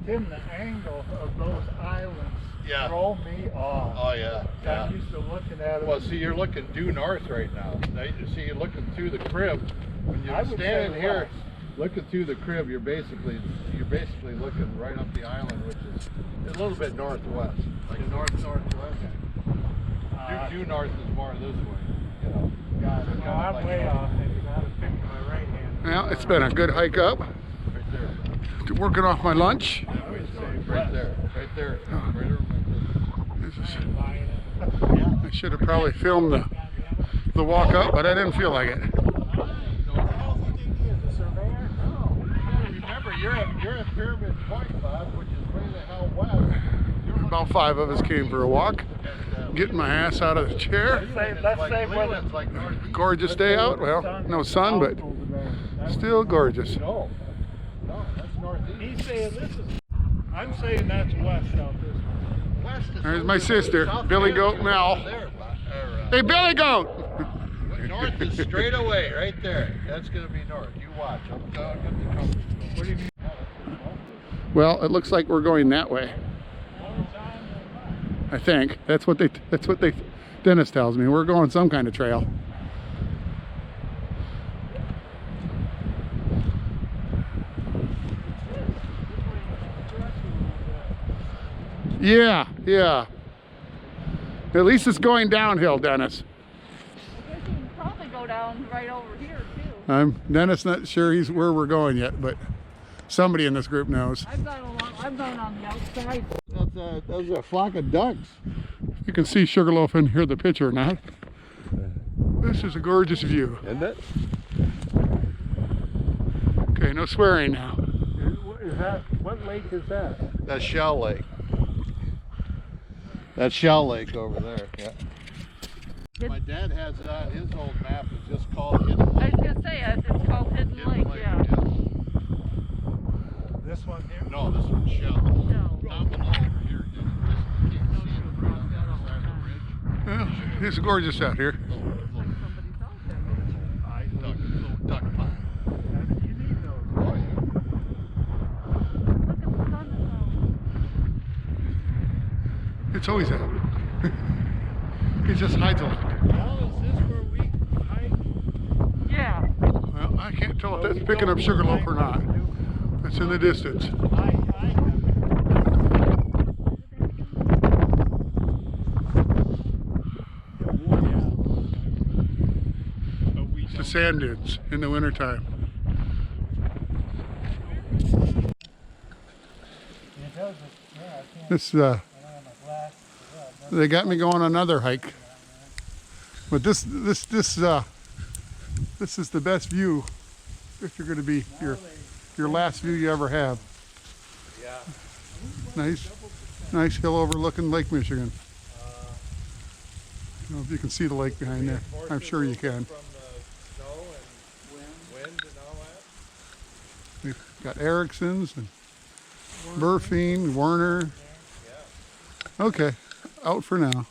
Tim, the angle of those islands throw me off. Oh yeah. I'm used to looking at it. Well, see, you're looking due north right now. See, you're looking through the crib. When you're standing here, looking through the crib, you're basically looking right up the island, which is a little bit northwest, like northwest. Due north is more this way. You know. No, I'm way off. I gotta pick my right hand. Well, it's been a good hike up. Right there. Working off my lunch. Right there. Right there. Right over I should have probably filmed the walk up, but I didn't feel like it. Remember, you're at Pyramid Point, Bob, which is way the hell west. About 5 of us came for a walk. Getting my ass out of the chair. Let's say like Gorgeous day out. Well, no sun, but still gorgeous. No, that's northeast. He's saying this is. I'm saying that's west out this way. West is There's my sister, Billy Goat Mel. Hey, Billy Goat! North is straight away, right there. That's going to be north. You watch. I'm going to get the compass. What do you mean? Well, it looks like we're going that way. I think that's what Dennis tells me. We're going some kind of trail. Yeah. At least it's going downhill, Dennis. I guess you can probably go down right over here too. Dennis not sure he's where we're going yet, but somebody in this group knows. I'm going on the outside. Those are a flock of ducks. You can see Sugarloaf and hear the picture now. This is a gorgeous view. Isn't it? Okay, no swearing now. What lake is that? That's Shell Lake. That's Shell Lake over there. Yeah. My dad has it on his old map. It's just called Hidden Lake. I was gonna say it's called Hidden Lake. Yeah. This one here? No, this one's Shell. No. Down below over here. Well, it's gorgeous out here. Somebody's out there. Little duck pond. You need those. Oh, yeah. Look at the sun is out. It's always out. It just hides a lot. Well, is this where we hike? Yeah. Well, I can't tell if that's picking up Sugarloaf or not. It's in the distance. It's the sand dunes in the wintertime. This they got me going on another hike, but this is the best view if you're going to be your last view you ever have. Yeah. Nice hill overlooking Lake Michigan. I don't know if you can see the lake behind there. I'm sure you can. From the snow and wind and all that. We've got Erickson's and Burfine, Werner. Okay, out for now.